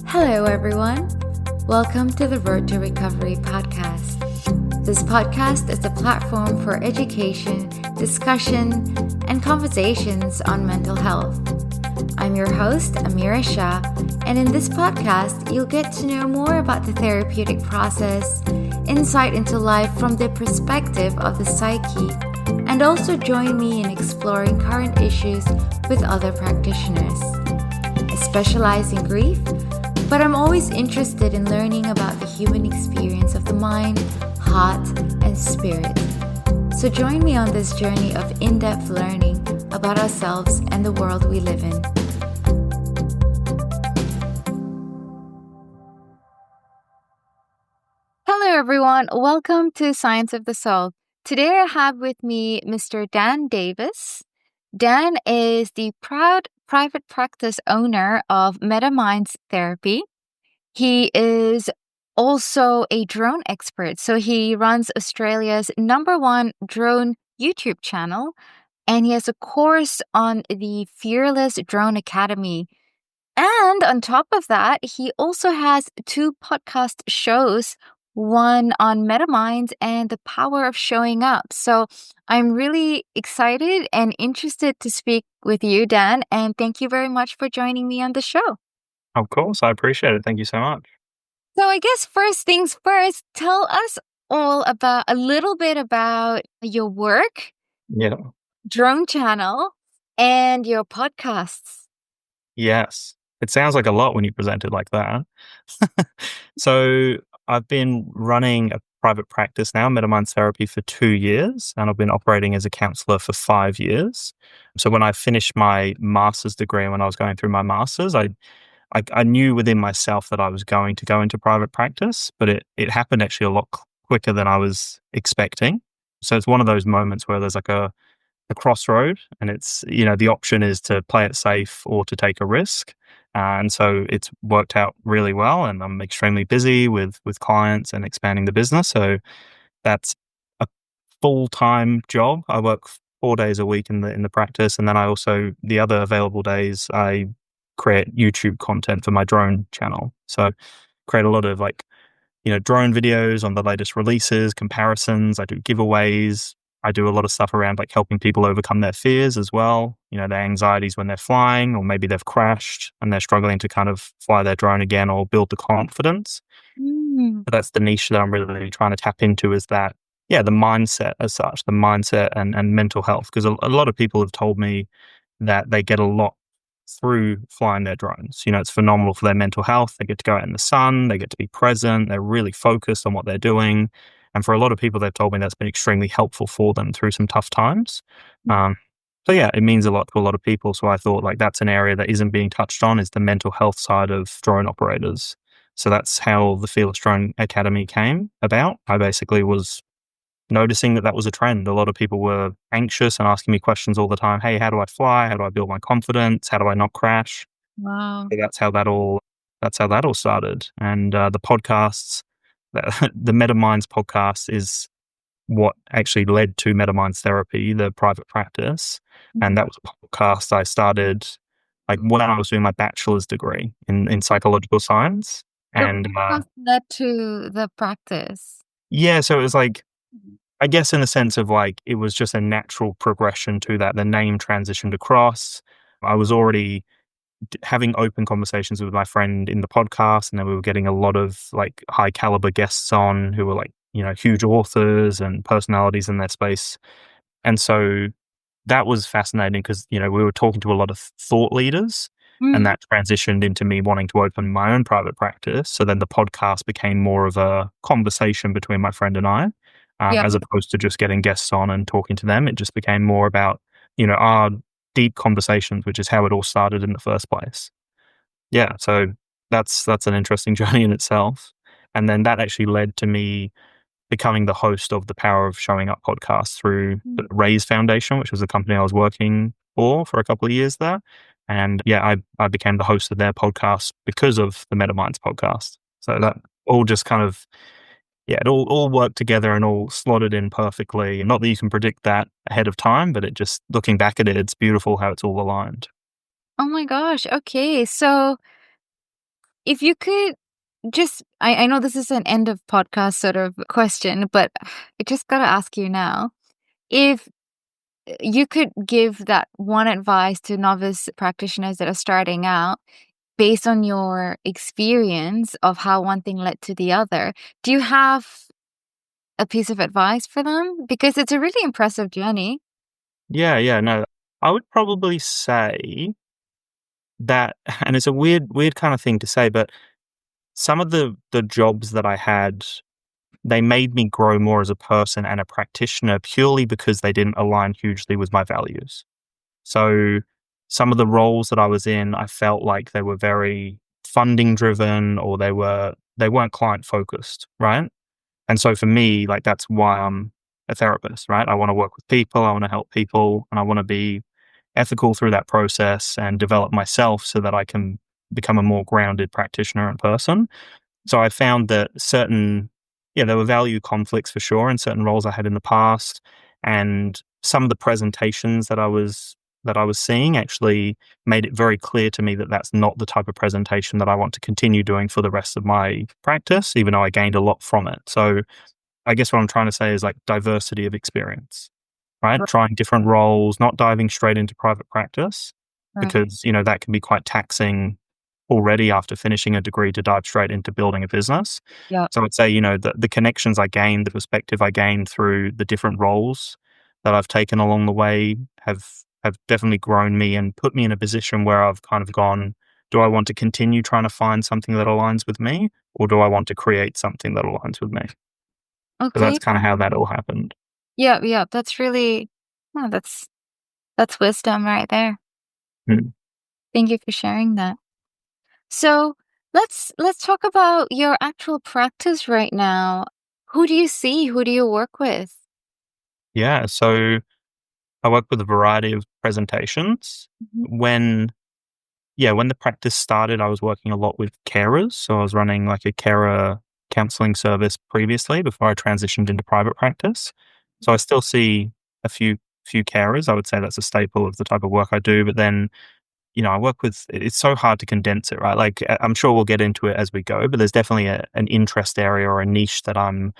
Hello, everyone. Welcome to the Road to Recovery podcast. This podcast is a platform for education, discussion, and conversations on mental health. I'm your host, Amirah Shah, and in this podcast, you'll get to know more about the therapeutic process, insight into life from the perspective of the psyche, and also join me in exploring current issues with other practitioners. I specialize in grief, but I'm always interested in learning about the human experience of the mind, heart, and spirit. So join me on this journey of in-depth learning about ourselves and the world we live in. Hello, everyone. Welcome to Science of the Soul. Today I have with me Mr. Dan Davis. Dan is the proud private practice owner of MetaMinds Therapy. He is also a drone expert. So he runs Australia's #1 drone YouTube channel, and he has a course on the Fearless Drone Academy. And on top of that, he also has 2 podcast shows, one on MetaMinds and the power of showing up. So I'm really excited and interested to speak with you, Dan, and thank you very much for joining me on the show. Of course, I appreciate it. Thank you so much. So I guess first things first, tell us all about a little bit about your work, Yeah. drone channel, and your podcasts. Yes. It sounds like a lot when you present it like that. So I've been running a private practice now, MetaMinds Therapy, for 2 years, and I've been operating as a counsellor for 5 years. So when I finished my master's degree and when I was going through my master's, I knew within myself that I was going to go into private practice, but it happened actually a lot quicker than I was expecting. So it's one of those moments where there's like a crossroad, and it's, the option is to play it safe or to take a risk. And so it's worked out really well, and I'm extremely busy with clients and expanding the business. So that's a full-time job. I work 4 days a week in the practice, and then I also, the other available days, I create YouTube content for my drone channel. So create a lot of drone videos on the latest releases, comparisons. I do giveaways. I do a lot of stuff around helping people overcome their fears as well. Their anxieties when they're flying, or maybe they've crashed and they're struggling to kind of fly their drone again or build the confidence. But that's the niche that I'm really trying to tap into, is that, the mindset as such, the mindset and mental health. Because a lot of people have told me that they get a lot through flying their drones. It's phenomenal for their mental health. They get to go out in the sun, they get to be present, they're really focused on what they're doing. And for a lot of people, they've told me that's been extremely helpful for them through some tough times. It means a lot to a lot of people. So I thought that's an area that isn't being touched on, is the mental health side of drone operators. So that's how the Fearless Drone Academy came about. I basically was noticing that was a trend. A lot of people were anxious and asking me questions all the time. Hey, how do I fly? How do I build my confidence? How do I not crash? Wow. So that's how that all started. And the podcasts, the MetaMinds podcast is what actually led to MetaMinds Therapy, the private practice. And that was a podcast I started when I was doing my bachelor's degree in psychological science. And The podcast led to the practice. yeah, so it was I guess in the sense of it was just a natural progression to that. The name transitioned across. I was already having open conversations with my friend in the podcast, and then we were getting a lot of high caliber guests on who were huge authors and personalities in their space. And so that was fascinating because, we were talking to a lot of thought leaders, and that transitioned into me wanting to open my own private practice. So then the podcast became more of a conversation between my friend and I, as opposed to just getting guests on and talking to them. It just became more about, our deep conversations, which is how it all started in the first place. Yeah, so that's an interesting journey in itself. And then that actually led to me becoming the host of the Power of Showing Up podcast through the Raise Foundation, which was a company I was working for a couple of years there. And I became the host of their podcast because of the MetaMinds podcast. So that all just kind of, it all worked together and all slotted in perfectly. Not that you can predict that ahead of time, but it just, looking back at it, it's beautiful how it's all aligned. Oh my gosh. Okay. So if you could just, I know this is an end of podcast sort of question, but I just got to ask you now. If you could give that one advice to novice practitioners that are starting out based on your experience of how one thing led to the other, do you have a piece of advice for them? Because it's a really impressive journey. Yeah, yeah, no. I would probably say that, and it's a weird kind of thing to say, but some of the jobs that I had, they made me grow more as a person and a practitioner purely because they didn't align hugely with my values. So some of the roles that I was in, I felt like they were very funding driven, or they weren't client focused, right? And so for me, like that's why I'm a therapist, right? I want to work with people, I want to help people, and I want to be ethical through that process and develop myself so that I can become a more grounded practitioner and person. So I found that there were value conflicts for sure in certain roles I had in the past, and some of the presentations that I was seeing actually made it very clear to me that that's not the type of presentation that I want to continue doing for the rest of my practice, even though I gained a lot from it. So I guess what I'm trying to say is like diversity of experience, right? Right. Trying different roles, not diving straight into private practice Right. because, that can be quite taxing already after finishing a degree to dive straight into building a business. Yeah. So I'd say, the connections I gained, the perspective I gained through the different roles that I've taken along the way have definitely grown me and put me in a position where I've kind of gone, do I want to continue trying to find something that aligns with me, or do I want to create something that aligns with me? So Okay. that's kind of how that all happened. Yeah. Yeah. That's really, oh, that's wisdom right there. Mm. Thank you for sharing that. So let's talk about your actual practice right now. Who do you see? Who do you work with? Yeah. So I work with a variety of presentations. Mhm. When when the practice started, I was working a lot with carers. So I was running like a carer counselling service previously before I transitioned into private practice. So I still see a few carers. I would say that's a staple of the type of work I do. But then, I work with, it's so hard to condense it, right? Like I'm sure we'll get into it as we go, but there's definitely an interest area or a niche that I'm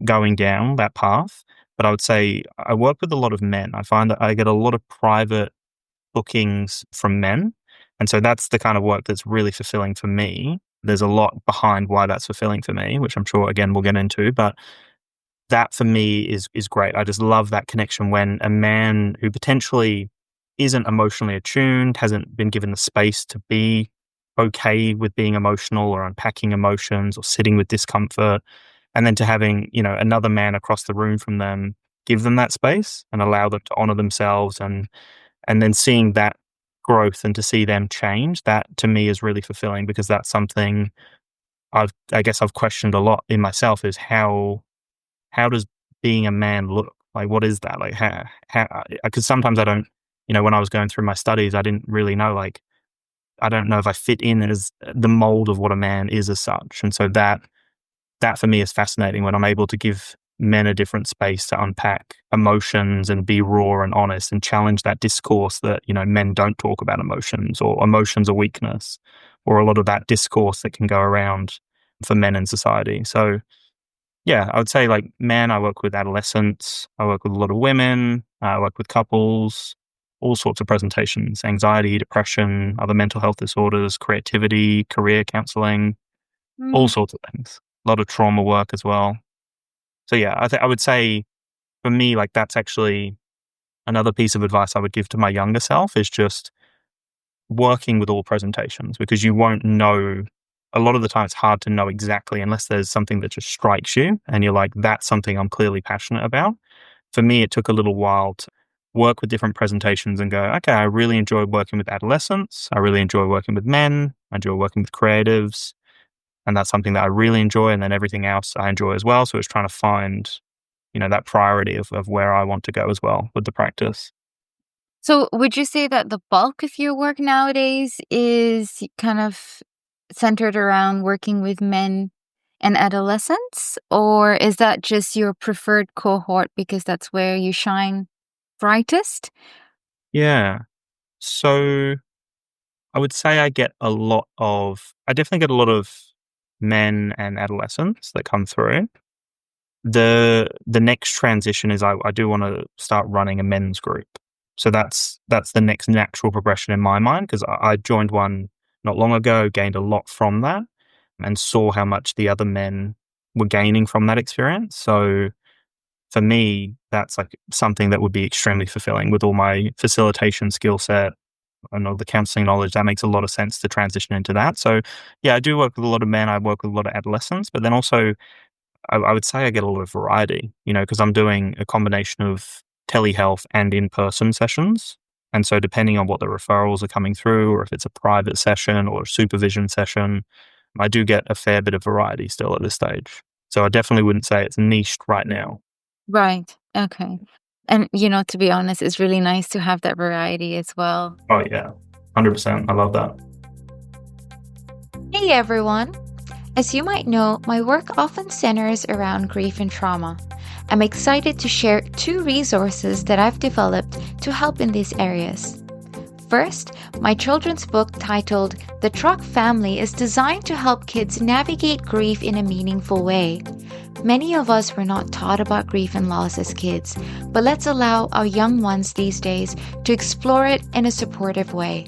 going down that path. But I would say I work with a lot of men. I find that I get a lot of private bookings from men. And so that's the kind of work that's really fulfilling for me. There's a lot behind why that's fulfilling for me, which I'm sure again we'll get into, but that for me is great. I just love that connection when a man who potentially isn't emotionally attuned, hasn't been given the space to be okay with being emotional or unpacking emotions or sitting with discomfort, and then to having, another man across the room from them give them that space and allow them to honor themselves, and then seeing that growth and to see them change, that to me is really fulfilling because that's something I guess I've questioned a lot in myself is how does being a man look? Like, what is that? Like, how, because sometimes I don't, when I was going through my studies, I didn't really know, like, I don't know if I fit in as the mold of what a man is as such. And so that for me is fascinating when I'm able to give men a different space to unpack emotions and be raw and honest and challenge that discourse that, men don't talk about emotions or emotions are weakness or a lot of that discourse that can go around for men in society. So, yeah, I would say like men, I work with adolescents, I work with a lot of women, I work with couples, all sorts of presentations, anxiety, depression, other mental health disorders, creativity, career counselling, all Mm. sorts of things. A lot of trauma work as well. So yeah, I would say for me, like that's actually another piece of advice I would give to my younger self is just working with all presentations because you won't know. A lot of the time, it's hard to know exactly unless there's something that just strikes you and you're like, that's something I'm clearly passionate about. For me, it took a little while to work with different presentations and go, okay, I really enjoy working with adolescents. I really enjoy working with men. I enjoy working with creatives. And that's something that I really enjoy. And then everything else I enjoy as well. So it's trying to find, that priority of where I want to go as well with the practice. So would you say that the bulk of your work nowadays is kind of centered around working with men and adolescents? Or is that just your preferred cohort because that's where you shine brightest? Yeah. So I would say I definitely get a lot of men and adolescents that come through. The next transition is I do want to start running a men's group. So that's the next natural progression in my mind, because I joined one not long ago, gained a lot from that, and saw how much the other men were gaining from that experience. So for me, that's like something that would be extremely fulfilling with all my facilitation skill set and all the counselling knowledge. That makes a lot of sense to transition into that. So yeah, I do work with a lot of men. I work with a lot of adolescents, but then also I would say I get a lot of variety, because I'm doing a combination of telehealth and in-person sessions. And so depending on what the referrals are coming through, or if it's a private session or a supervision session, I do get a fair bit of variety still at this stage. So I definitely wouldn't say it's niched right now. Right. Okay. And, to be honest, it's really nice to have that variety as well. Oh yeah, 100%. I love that. Hey everyone! As you might know, my work often centers around grief and trauma. I'm excited to share 2 resources that I've developed to help in these areas. First, my children's book titled The Truck Family is designed to help kids navigate grief in a meaningful way. Many of us were not taught about grief and loss as kids, but let's allow our young ones these days to explore it in a supportive way.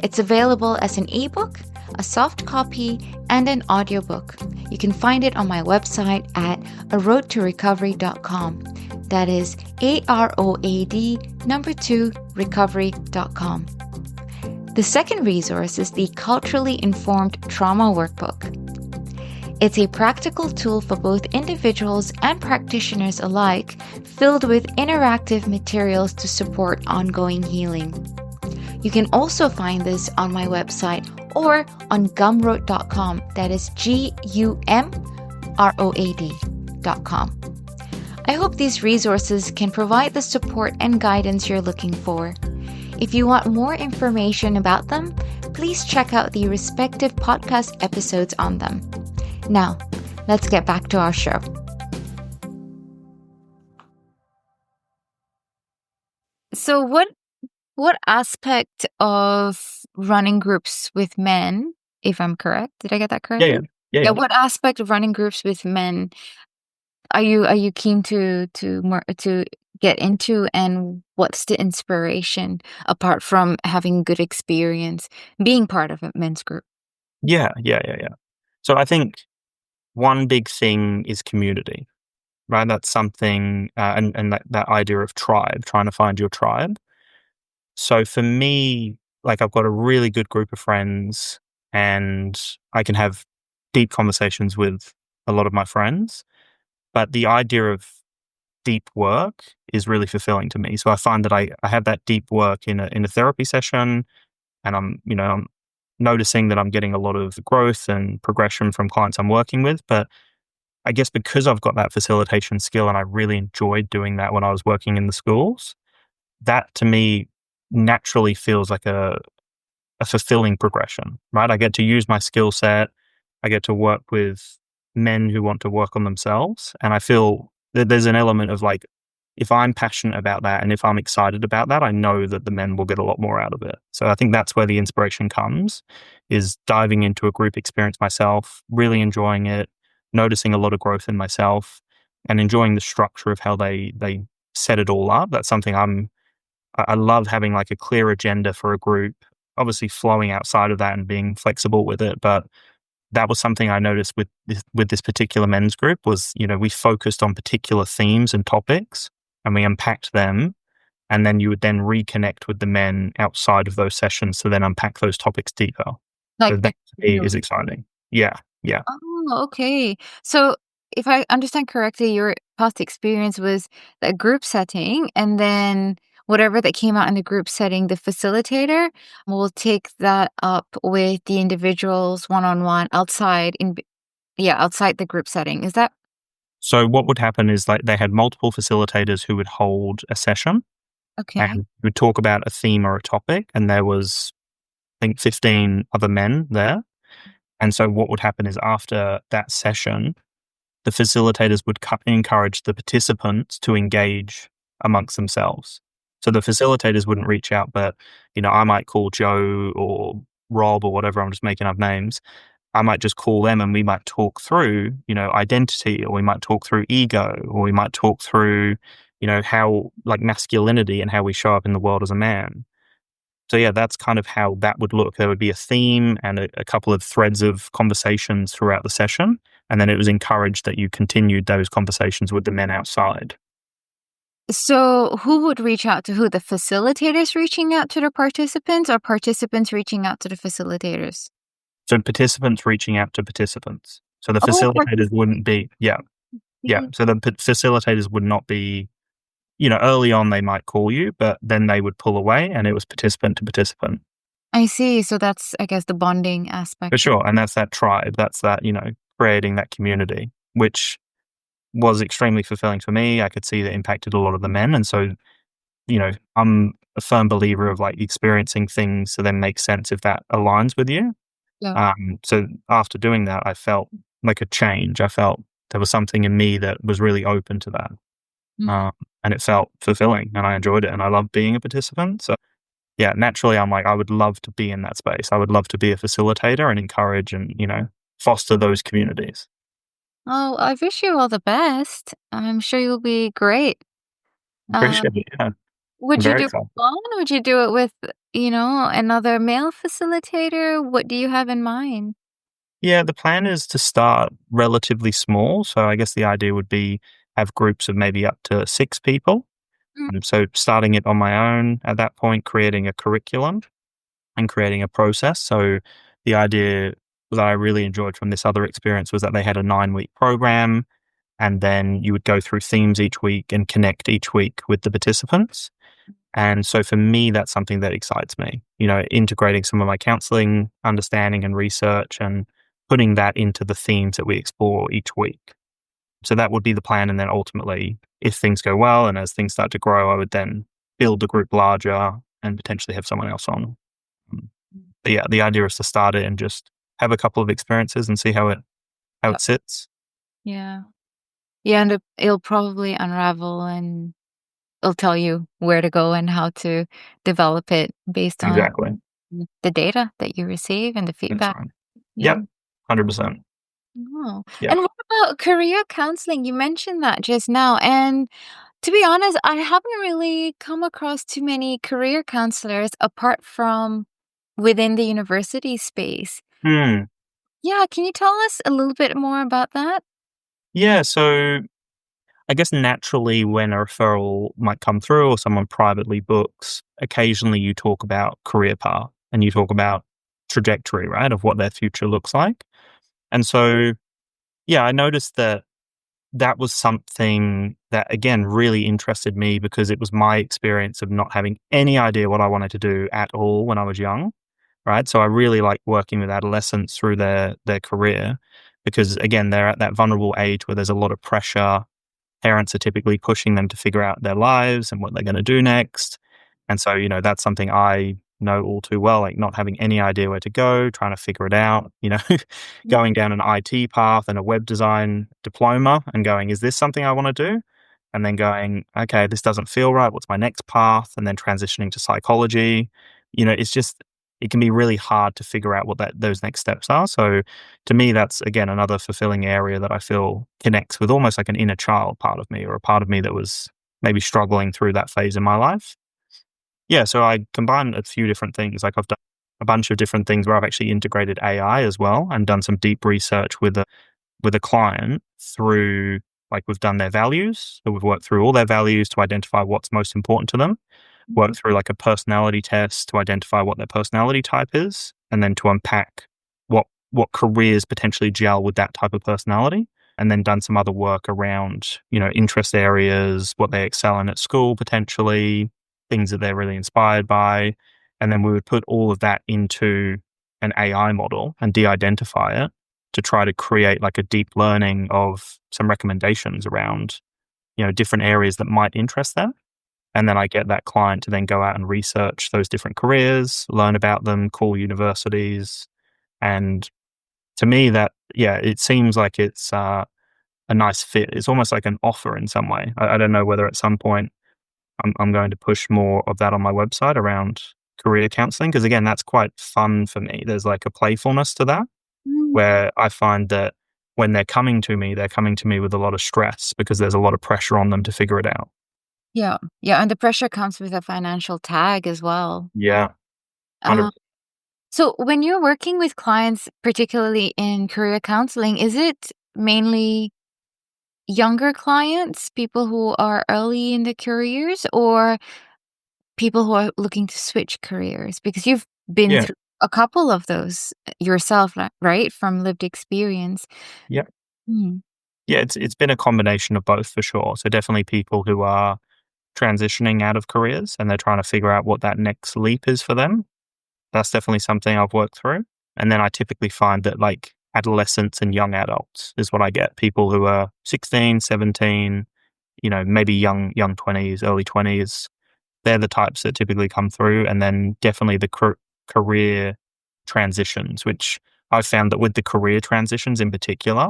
It's available as an ebook, a soft copy, and an audiobook. You can find it on my website at aroadtorecovery.com. That is AROAD2recovery.com. The second resource is the Culturally Informed Trauma Workbook. It's a practical tool for both individuals and practitioners alike, filled with interactive materials to support ongoing healing. You can also find this on my website or on gumroad.com. That is GUMROAD.com. I hope these resources can provide the support and guidance you're looking for. If you want more information about them, please check out the respective podcast episodes on them. Now, let's get back to our show. So what aspect of running groups with men, if I'm correct, did I get that correctly? Yeah. What aspect of running groups with men are you keen to get into, and what's the inspiration apart from having good experience being part of a men's group? Yeah. So I think one big thing is community, right? That's something, and that idea of tribe, trying to find your tribe. So for me, like, I've got a really good group of friends, and I can have deep conversations with a lot of my friends. But the idea of deep work is really fulfilling to me. So I find that I have that deep work in a therapy session, and I'm noticing that I'm getting a lot of growth and progression from clients I'm working with. But I guess because I've got that facilitation skill and I really enjoyed doing that when I was working in the schools, that to me naturally feels like a fulfilling progression, right? I get to use my skill set. I get to work with men who want to work on themselves. And I feel that there's an element of like, if I'm passionate about that and if I'm excited about that, I know that the men will get a lot more out of it. So I think that's where the inspiration comes, is diving into a group experience myself, really enjoying it, noticing a lot of growth in myself, and enjoying the structure of how they set it all up. That's something I love, having like a clear agenda for a group, obviously flowing outside of that and being flexible with it. But that was something I noticed with this particular men's group was, we focused on particular themes and topics and we unpacked them. And then you would then reconnect with the men outside of those sessions to then unpack those topics deeper. So Like, that to me is exciting. Yeah. oh, okay. So if I understand correctly, your past experience was a group setting, and then whatever that came out in the group setting, the facilitator will take that up with the individuals one-on-one outside outside the group setting. Is that So what would happen is, like, they had multiple facilitators who would hold a session okay? and would talk about a theme or a topic. And there was, I think, 15 other men there. And so what would happen is, after that session, the facilitators would encourage the participants to engage amongst themselves. So the facilitators wouldn't reach out, but, I might call Joe or Rob or whatever, I'm just making up names. I might just call them and we might talk through, identity, or we might talk through ego, or we might talk through, how like masculinity and how we show up in the world as a man. So yeah, that's kind of how that would look. There would be a theme and a couple of threads of conversations throughout the session. And then it was encouraged that you continued those conversations with the men outside. So who would reach out to who? The facilitators reaching out to the participants or participants reaching out to the facilitators? So participants reaching out to participants. So the Oh, facilitators wouldn't be, yeah, yeah. participants. So the facilitators would not be, early on they might call you, but then they would pull away and it was participant to participant. I see. So that's, I guess, the bonding For aspect. sure. And that's that tribe. That's that, creating that community, which was extremely fulfilling for me. I could see that impacted a lot of the men. And so, I'm a firm believer of like experiencing things to then make sense if that aligns with you. Yeah. So after doing that, I felt like a change. I felt there was something in me that was really open to that. Mm. And it felt fulfilling and I enjoyed it and I loved being a participant. So yeah, naturally I'm like, I would love to be in that space. I would love to be a facilitator and encourage and, foster those communities. Oh, I wish you all the best. I'm sure you'll be great. Appreciate Um, it. Yeah, I'm would you very do it excited. alone? Would you do it with, another male facilitator? What do you have in mind? Yeah, the plan is to start relatively small. So I guess the idea would be have groups of maybe up to 6 people. Mm. So starting it on my own at that point, creating a curriculum and creating a process. So the idea that I really enjoyed from this other experience was that they had a 9-week program and then you would go through themes each week and connect each week with the participants. And so for me, that's something that excites me, integrating some of my counseling understanding and research and putting that into the themes that we explore each week. So that would be the plan. And then ultimately, if things go well and as things start to grow, I would then build the group larger and potentially have someone else on. But yeah, the idea is to start it and just have a couple of experiences and see how Yeah. it sits. Yeah. Yeah, and it'll probably unravel and it'll tell you where to go and how to develop it based on Exactly. the data that you receive and the That's feedback. right. Yeah. Yep. 100%. Oh. Yeah. And what about career counseling? You mentioned that just now. And to be honest, I haven't really come across too many career counselors apart from within the university space. Hmm. Yeah, can you tell us a little bit more about that? Yeah. So I guess naturally, when a referral might come through or someone privately books, occasionally you talk about career path and you talk about trajectory, right, of what their future looks like. And so, yeah, I noticed that that was something that, again, really interested me because it was my experience of not having any idea what I wanted to do at all when I was young, right? So I really like working with adolescents through their career because, again, they're at that vulnerable age where there's a lot of pressure. Parents are typically pushing them to figure out their lives and what they're going to do next. And so, that's something I know all too well, like not having any idea where to go, trying to figure it out, going down an IT path and a web design diploma and going, is this something I want to do? And then going, okay, this doesn't feel right. What's my next path? And then transitioning to psychology. It's just, it can be really hard to figure out what those next steps are. So to me, that's again another fulfilling area that I feel connects with almost like an inner child part of me or a part of me that was maybe struggling through that phase in my life. Yeah, so I combine a few different things. Like I've done a bunch of different things where I've actually integrated AI as well and done some deep research with a client through like we've done their values. So we've worked through all their values to identify what's most important to them, Mhm. worked through like a personality test to identify what their personality type is, and then to unpack what careers potentially gel with that type of personality. And then done some other work around, interest areas, what they excel in at school potentially, things that they're really inspired by. And then we would put all of that into an AI model and de-identify it to try to create like a deep learning of some recommendations around, different areas that might interest them. And then I get that client to then go out and research those different careers, learn about them, call universities. And to me, that, yeah, it seems like it's a nice fit. It's almost like an offer in some way. I don't know whether at some point I'm going to push more of that on my website around career counselling because, again, that's quite fun for me. There's like a playfulness to that Mm. where I find that when they're coming to me with a lot of stress because there's a lot of pressure on them to figure it out. Yeah. Yeah, and the pressure comes with a financial tag as well. Yeah, Uh, 100%. so when you're working with clients, particularly in career counseling, is it mainly younger clients, people who are early in their careers, or people who are looking to switch careers? Because you've been Yeah, through a couple of those yourself, right? From lived experience. yeah. Mm. Yeah, it's been a combination of both for sure. So definitely people who are transitioning out of careers and they're trying to figure out what that next leap is for them. That's definitely something I've worked through. And then I typically find that like adolescents and young adults is what I get. People who are 16, 17, maybe young 20s, early 20s. They're the types that typically come through. And then definitely the career transitions, which I've found that with the career transitions in particular,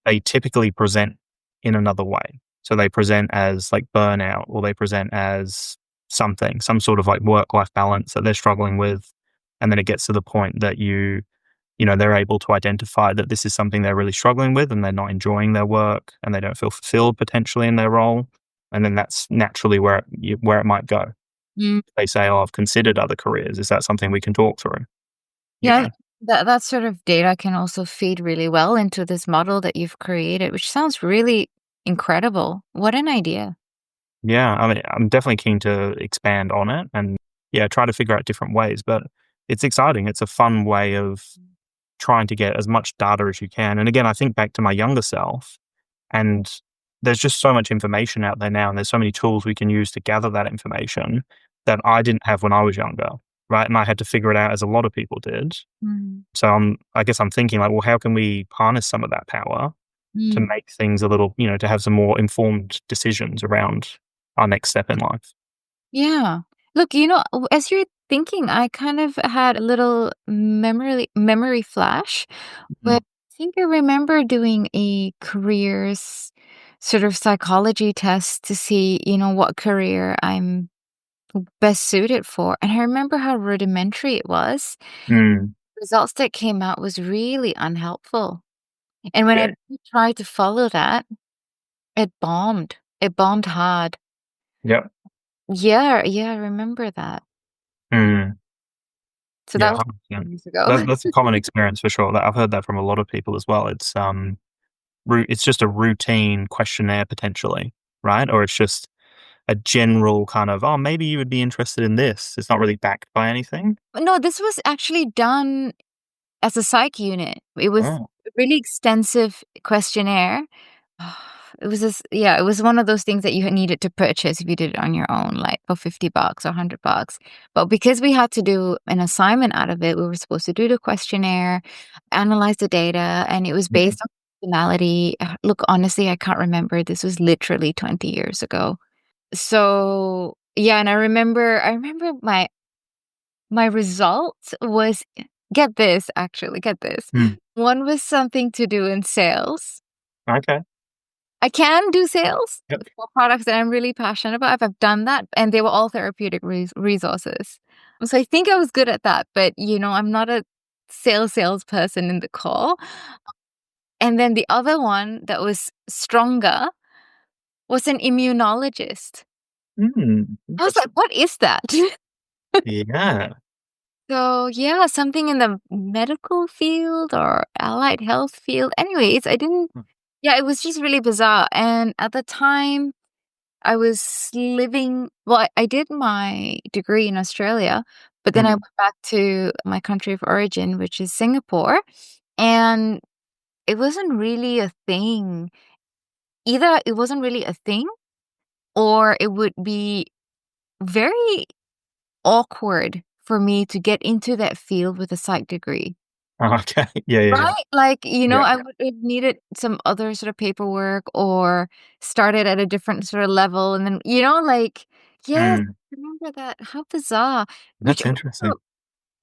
they typically present in another way. So they present as like burnout or they present as some sort of like work-life balance that they're struggling with. And then it gets to the point that they're able to identify that this is something they're really struggling with and they're not enjoying their work and they don't feel fulfilled potentially in their role. And then that's naturally where it might go. Mm. They say, "Oh, I've considered other careers. Is that something we can talk through?" You Yeah, know? that sort of data can also feed really well into this model that you've created, which sounds really incredible. What an idea. Yeah, I mean, I'm definitely keen to expand on it and, yeah, try to figure out different ways, but it's exciting. It's a fun way of trying to get as much data as you can. And again, I think back to my younger self, and there's just so much information out there now, and there's so many tools we can use to gather that information that I didn't have when I was younger, right? And I had to figure it out as a lot of people did. Mm. So I guess I'm thinking like, well, how can we harness some of that power to Mm. make things a little, to have some more informed decisions around our next step in life? Yeah. Look, as you're thinking, I kind of had a little memory flash where Mm. I think I remember doing a careers sort of psychology test to see, what career I'm best suited for. And I remember how rudimentary it was. Mm. Results that came out was really unhelpful. And when Yeah. I tried to follow that, it bombed. It bombed hard. Yeah. Yeah, yeah, I remember that. Mm. So Yeah, that was 100%. years ago. That's a common experience for sure. That I've heard that from a lot of people as well. It's just a routine questionnaire potentially, right? Or it's just a general kind of, "Oh, maybe you would be interested in this." It's not really backed by anything. No, this was actually done as a psych unit. It was Oh. a really extensive questionnaire. It was yeah, it was one of those things that you needed to purchase if you did it on your own, like for $50 or $100. But because we had to do an assignment out of it, we were supposed to do the questionnaire, analyze the data, and it was Mm. based on personality. Look, honestly, I can't remember. This was literally 20 years ago. So yeah, and I remember my result was, get this, actually, get this. Mm. One was something to do in sales. Okay. I can do sales Yep. for products that I'm really passionate about. I've done that, and they were all therapeutic resources. So I think I was good at that, but I'm not a salesperson in the core. And then the other one that was stronger was an immunologist. I was like, Interesting. what is that? Yeah. So yeah, something in the medical field or allied health field. Anyways, I didn't. Mm. Yeah, it was just really bizarre. And at the time, I was living. Well, I did my degree in Australia, but then I Mhm. went back to my country of origin, which is Singapore, and it wasn't really a thing. Either it wasn't really a thing, or it would be very awkward for me to get into that field with a psych degree. Okay. Yeah, yeah, yeah. Right? Like, Yeah. I would have needed some other sort of paperwork or started at a different sort of level and then, like, yes, Mm. I remember that. How bizarre. Which That's interesting. also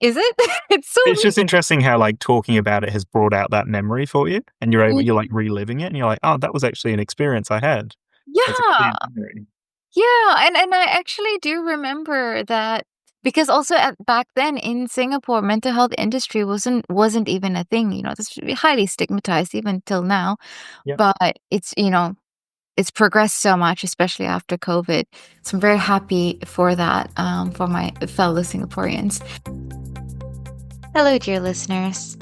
is it? It's so It's weird. just interesting how, like, talking about it has brought out that memory for you, and you're, like, reliving it, and you're like, "Oh, that was actually an experience I had." That's a clear Yeah. memory. Yeah, and I actually do remember that because also back then in Singapore, mental health industry wasn't even a thing. It's highly stigmatized even till now. Yeah. But it's progressed so much, especially after COVID. So I'm very happy for that, for my fellow Singaporeans. Hello, dear listeners.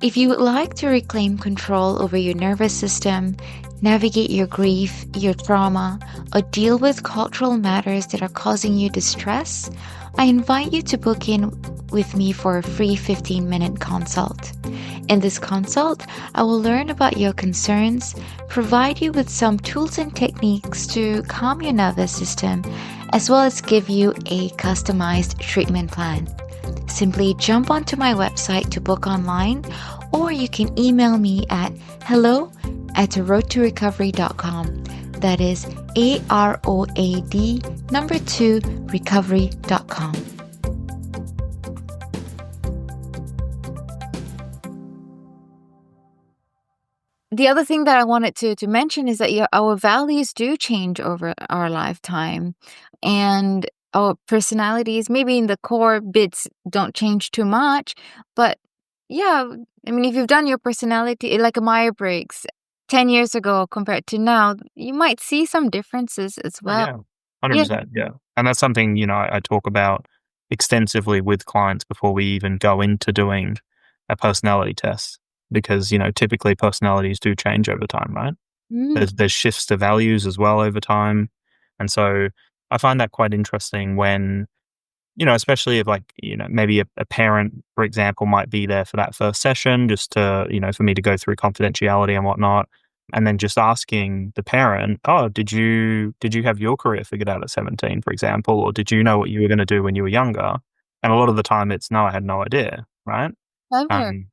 If you would like to reclaim control over your nervous system, navigate your grief, your trauma, or deal with cultural matters that are causing you distress, I invite you to book in with me for a free 15-minute consult. In this consult, I will learn about your concerns, provide you with some tools and techniques to calm your nervous system, as well as give you a customized treatment plan. Simply jump onto my website to book online, or you can email me at hello@roadtorecovery.com. That is AROAD 2recovery.com. The other thing that I wanted to mention is that our values do change over our lifetime, and our personalities, maybe in the core bits, don't change too much. But yeah, I mean, if you've done your personality, like a Myers-Briggs 10 years ago compared to now, you might see some differences as Oh, well. yeah. Yeah. 100%. Yeah. And that's something, I talk about extensively with clients before we even go into doing a personality test because, typically personalities do change over time, right? Mm, There's shifts to values as well over time. And so I find that quite interesting when, especially if like, maybe a parent, for example, might be there for that first session just to, for me to go through confidentiality and whatnot. And then just asking the parent, oh, did you have your career figured out at 17, for example, or did you know what you were going to do when you were younger? And a lot of the time it's no, I had no idea, right? clever. Um,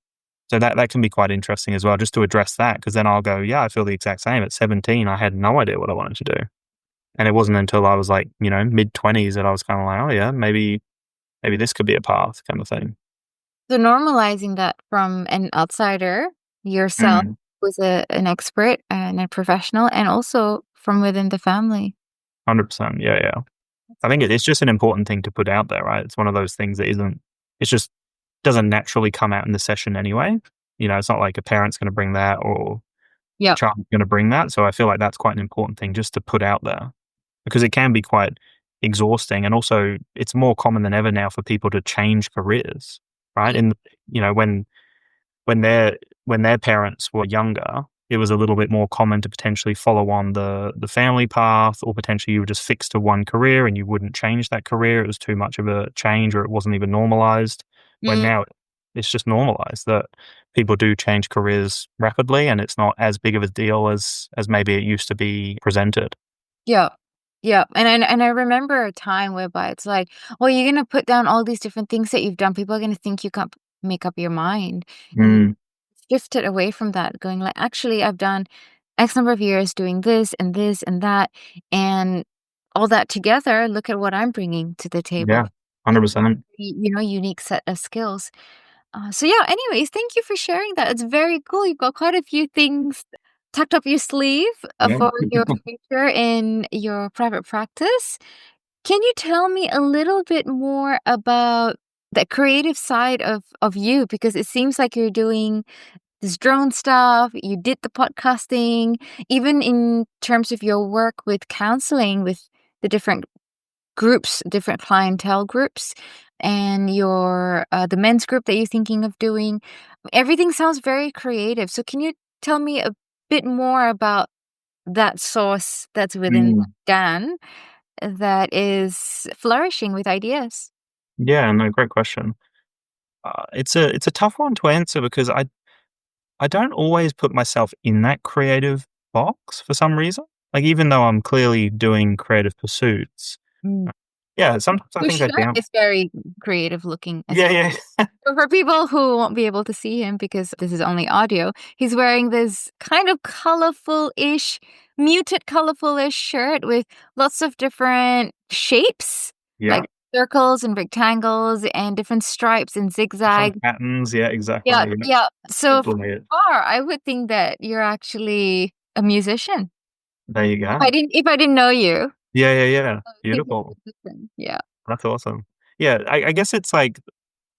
so that can be quite interesting as well, just to address that, because then I'll go, yeah, I feel the exact same. At 17, I had no idea what I wanted to do. And it wasn't until I was like, mid-20s that I was kind of like, oh yeah, maybe this could be a path kind of thing. So normalizing that from an outsider, yourself, Mm, who's an expert and a professional, and also from within the family. 100%. Yeah, yeah. I think it's just an important thing to put out there, right? It's one of those things that it's just doesn't naturally come out in the session anyway. It's not like a parent's going to bring that or a Yep. child's going to bring that. So I feel like that's quite an important thing just to put out there because it can be quite exhausting. And also, it's more common than ever now for people to change careers, right? Yeah. In, when their when their parents were younger, it was a little bit more common to potentially follow on the family path, or potentially you were just fixed to one career and you wouldn't change that career. It was too much of a change, or it wasn't even normalized. Where Mm, now it's just normalized that people do change careers rapidly, and it's not as big of a deal as maybe it used to be presented. yeah. Yeah. And I remember a time whereby it's like, well, you're gonna put down all these different things that you've done. People are gonna think you can't make up your mind. And Mm, shifted away from that, going like, actually, I've done X number of years doing this and that, and all that together. Look at what I'm bringing to the table. yeah, 100%. Unique set of skills. So yeah. Anyways, thank you for sharing that. It's very cool. You've got quite a few things tucked up your sleeve Yeah. for your future in your private practice. Can you tell me a little bit more about the creative side of you? Because it seems like you're doing this drone stuff, you did the podcasting, even in terms of your work with counseling with the different groups, different clientele groups, and your the men's group that you're thinking of doing. Everything sounds very creative. So can you tell me a bit more about that source that's within Mm, Dan that is flourishing with ideas? yeah, no, great question. It's a tough one to answer because I don't always put myself in that creative box for some reason. Like, even though I'm clearly doing creative pursuits, Mm. yeah, sometimes I Your think I shirt down. is very creative looking as Yeah, well. yeah, So for people who won't be able to see him because this is only audio, he's wearing this kind of colorful-ish, muted colorful-ish shirt with lots of different shapes, yeah. like circles and rectangles and different stripes and Different zigzag. patterns. Yeah, Yeah, exactly. Yeah, yeah. So from definitely it. afar, I would think that you're actually a musician. There you If go. I didn't know you. Yeah, yeah, yeah. People Beautiful. are different. Yeah. That's awesome. Yeah, I guess it's like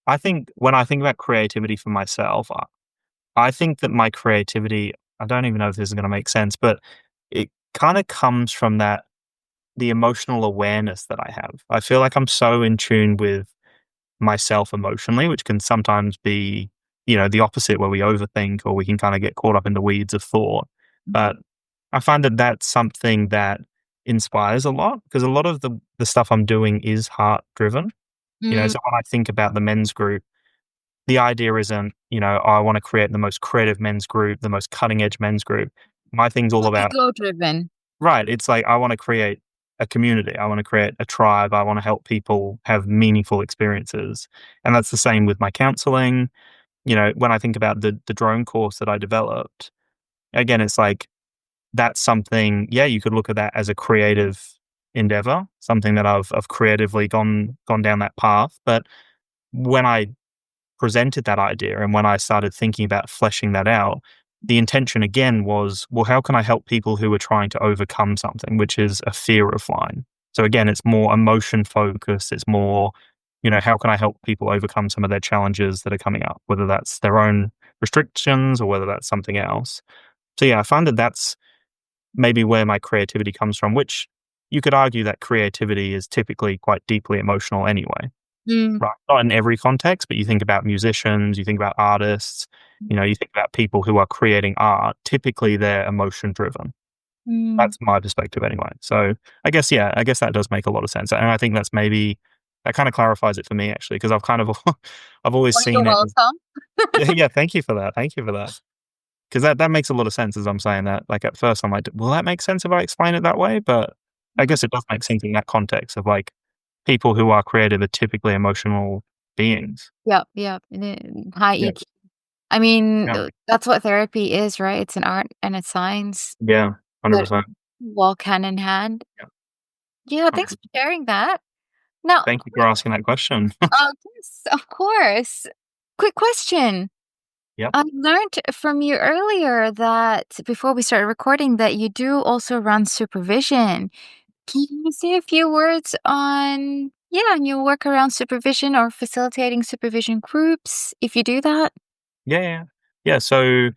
I think when I think about creativity for myself, I think that my creativity, I don't even know if this is gonna make sense, but it kinda comes from the emotional awareness that I have. I feel like I'm so in tune with myself emotionally, which can sometimes be, the opposite where we overthink or we can kinda get caught up in the weeds of thought. But I find that that's something that inspires a lot because a lot of the stuff I'm doing is heart driven. Mm, So when I think about the men's group, the idea isn't, I want to create the most creative men's group, the most cutting edge men's group. My thing's all more about, ego driven. right. It's like, I want to create a community. I want to create a tribe. I want to help people have meaningful experiences. And that's the same with my counseling. When I think about the drone course that I developed, again, it's like, that's something, yeah, you could look at that as a creative endeavor, something that I've creatively gone down that path. But when I presented that idea and when I started thinking about fleshing that out, the intention again was, well, how can I help people who are trying to overcome something, which is a fear of flying? So again, it's more emotion focused. It's more, how can I help people overcome some of their challenges that are coming up, whether that's their own restrictions or whether that's something else. So yeah, I find that that's maybe where my creativity comes from, which you could argue that creativity is typically quite deeply emotional anyway. Mm, Right. Not in every context, but you think about musicians, you think about artists, you think about people who are creating art, typically they're emotion driven. mm. That's my perspective anyway. So I guess, yeah, I guess that does make a lot of sense. And I think that's maybe that kind of clarifies it for me actually, because I've kind of I've always Well, you're seen it as, welcome. yeah, thank you for that. Thank you for that. Because that makes a lot of sense as I'm saying that. Like at first I'm like, will that make sense if I explain it that way? But I Mm, guess it does make sense in that context of like people who are creative are typically emotional beings. yep, yep. High Yeah. EQ. I mean, Yeah. that's what therapy is, right? It's an art and a science Yeah. that 100%. walk hand in hand. Yeah. Yeah, thanks 100%. for sharing that. Now, Thank you for asking that question. yes, of course. Quick question. Yep. I learned from you earlier that before we started recording that you do also run supervision. Can you say a few words on, yeah, on your work around supervision or facilitating supervision groups if you do that? Yeah, yeah. Yeah, so,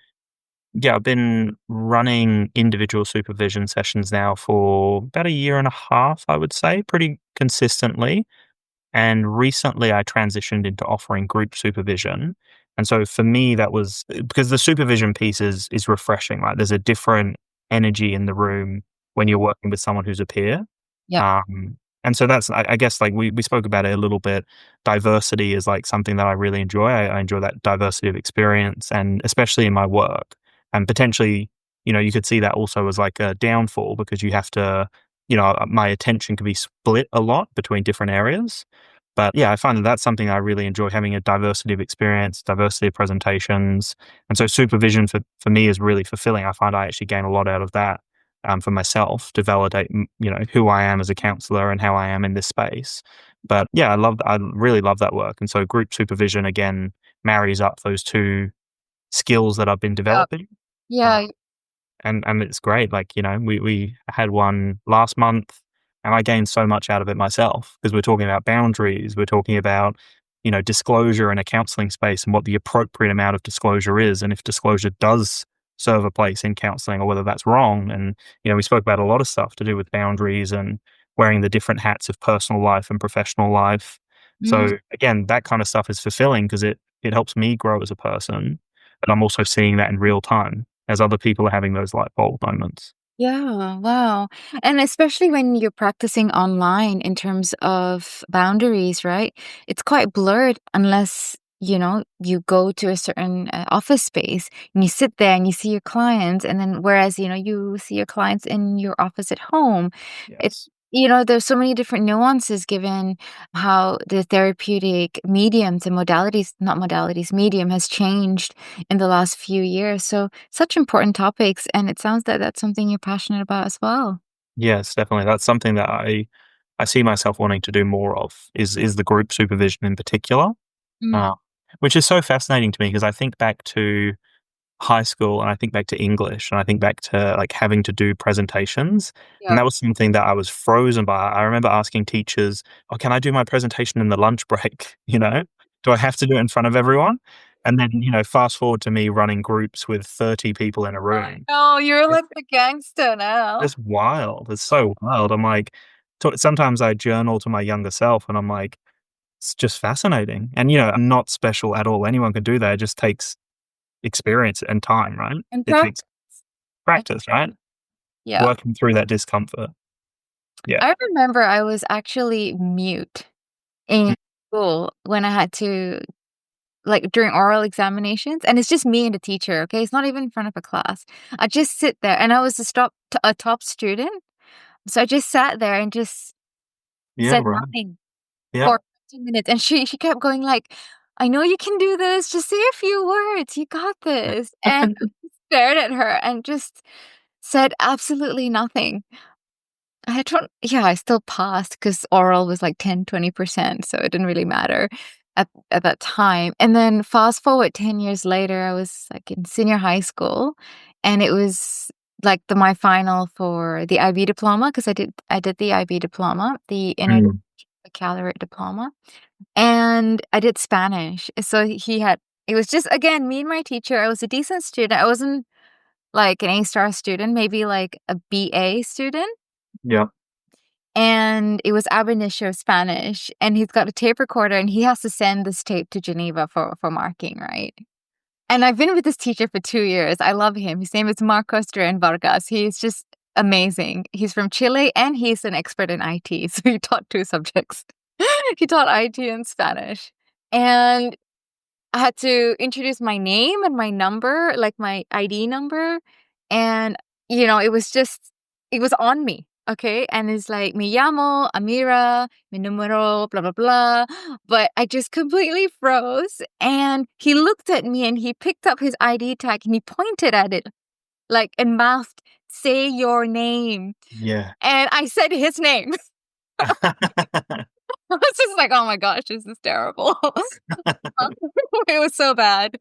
yeah, I've been running individual supervision sessions now for about a year and a half, I would say, pretty consistently. And recently I transitioned into offering group supervision. And so for me, that was because the supervision piece is refreshing, right? There's a different energy in the room when you're working with someone who's a peer. Yep. And so that's, I guess, like we spoke about it a little bit. Diversity is like something that I really enjoy. I enjoy that diversity of experience, and especially in my work. And potentially, you could see that also as like a downfall because you have to, my attention can be split a lot between different areas. But yeah, I find that that's something I really enjoy having a diversity of experience, diversity of presentations. And so supervision for me is really fulfilling. I find I actually gain a lot out of that for myself to validate, who I am as a counselor and how I am in this space. But yeah, I really love that work. And so group supervision again marries up those two skills that I've been Yep. developing. Uh, Yeah. and it's great. Like, we had one last month and I gained so much out of it myself because we're talking about boundaries. We're talking about, disclosure in a counseling space and what the appropriate amount of disclosure is. And if disclosure does serve a place in counseling or whether that's wrong. And, we spoke about a lot of stuff to do with boundaries and wearing the different hats of personal life and professional life. Mm. So again, that kind of stuff is fulfilling because it helps me grow as a person. But I'm also seeing that in real time as other people are having those light bulb moments. Yeah, wow. And especially when you're practicing online in terms of boundaries, right? It's quite blurred unless, you go to a certain office space and you sit there and you see your clients. And then, whereas, you see your clients in your office at home, it, Yes. there's so many different nuances given how the therapeutic mediums and modalities, not modalities, medium has changed in the last few years. So, such important topics, and it sounds that that's something you're passionate about as well. Yes, definitely. That's something that I see myself wanting to do more of is the group supervision in particular, Mm, uh, which is so fascinating to me because I think back to high school and I think back to English and I think back to like having to do presentations. And that was something that I was frozen by. I remember asking teachers, "Oh, can I do my presentation in the lunch break?" Do I have to do it in front of everyone? And then, fast forward to me running groups with 30 people in a room. Oh, you're It's like the gangster now. just wild. It's so wild. I'm like, sometimes I journal to my younger self and I'm like, it's just fascinating. And, I'm not special at all. Anyone can do that. It just takes experience and time, right? And It takes and practice, right? yeah. Working through that discomfort. Yeah. I remember I was actually mute in Mm. school when I had to, like, during oral examinations, and it's just me and the teacher, okay? It's not even in front of a class. I just sit there, and I was a top student, so I just sat there and just Yeah, said right. nothing Yeah. for 15 minutes, and she kept going like, "I know you can do this, just say a few words, you got this." And I stared at her and just said absolutely nothing. I still passed because oral was like 10-20%, so it didn't really matter at that time. And then fast forward 10 years later, I was like in senior high school, and it was like my final for the IB diploma because I did the IB diploma, the inner Mm. baccalaureate diploma, and I did Spanish. So it was just again me and my teacher. I was a decent student. I wasn't like an A-star student, maybe like a BA student. Yeah. And it was ab initio Spanish, and he's got a tape recorder, and he has to send this tape to Geneva for marking, right? And I've been with this teacher for 2 years. I love him. His name is Marcos Duran Vargas. He's just amazing. He's from Chile, and he's an expert in IT, so he taught 2 subjects. He taught IT and Spanish. And I had to introduce my name and my number, like my ID number. And, it was on me. Okay. And it's like, me llamo, Amirah, mi número, blah, blah, blah. But I just completely froze. And he looked at me and he picked up his ID tag and he pointed at it, like, and mouthed, "Say your name." Yeah. And I said his name. I was just like, oh my gosh, this is terrible. It was so bad.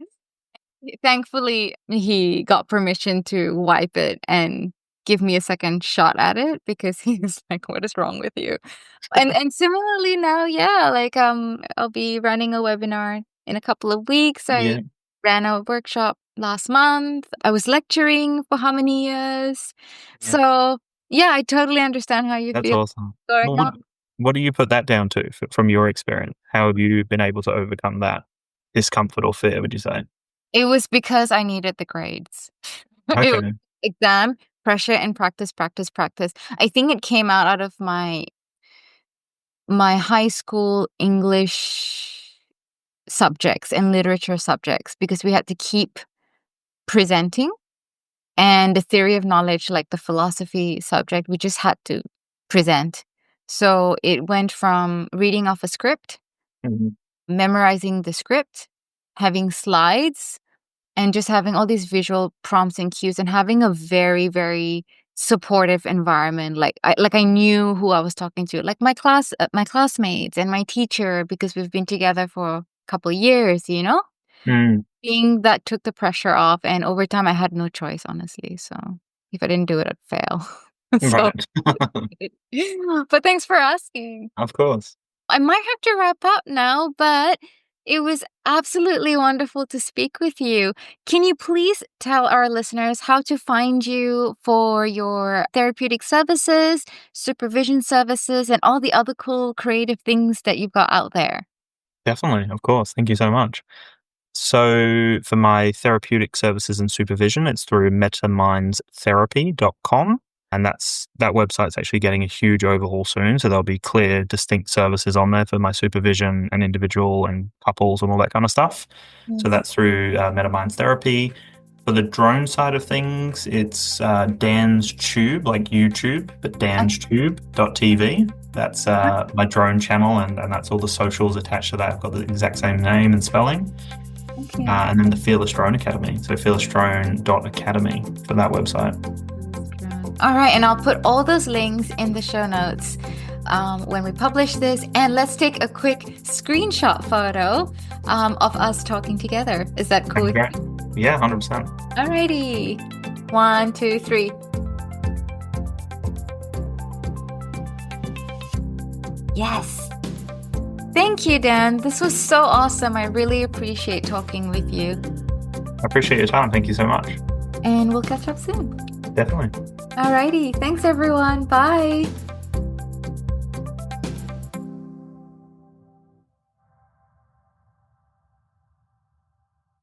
Thankfully, he got permission to wipe it and give me a second shot at it because he was like, "What is wrong with you?" And similarly now, yeah, like I'll be running a webinar in a couple of weeks. Yeah. I ran a workshop last month. I was lecturing for how many years? Yeah. So yeah, I totally understand how you That's feel awesome. going Well, on. what do you put that down to from your experience? How have you been able to overcome that discomfort or fear, would you say? It was because I needed the grades. It was Okay. exam, pressure, and practice, practice, practice. I think it came out of my high school English subjects and literature subjects because we had to keep presenting, and the theory of knowledge, like the philosophy subject, we just had to present. So it went from reading off a script, Mhm. memorizing the script, having slides, and just having all these visual prompts and cues, and having a very, very supportive environment. Like I knew who I was talking to, like my classmates and my teacher, because we've been together for a couple years, Mm. Being that took the pressure off, and over time I had no choice, honestly. So if I didn't do it, I'd fail. So Right. but thanks for asking. Of course. I might have to wrap up now, but it was absolutely wonderful to speak with you. Can you please tell our listeners how to find you for your therapeutic services, supervision services, and all the other cool creative things that you've got out there? Definitely. Of course. Thank you so much. So for my therapeutic services and supervision, it's through MetaMindsTherapy.com. And that website's actually getting a huge overhaul soon. So there'll be clear, distinct services on there for my supervision and individual and couples and all that kind of stuff. So that's through MetaMinds Therapy. For the drone side of things, it's Dan's Tube, like YouTube, but danstube.tv. That's my drone channel, and that's all the socials attached to that. I've got the exact same name and spelling. Okay. And then the Fearless Drone Academy. So fearlessdrone.academy for that website. All right, and I'll put all those links in the show notes when we publish this. And let's take a quick screenshot photo of us talking together. Is that cool? Yeah, 100%. Alrighty. 1, 2, 3. Yes. Thank you, Dan. This was so awesome. I really appreciate talking with you. I appreciate your time. Thank you so much. And we'll catch up soon. Definitely. Alrighty. Thanks, everyone. Bye.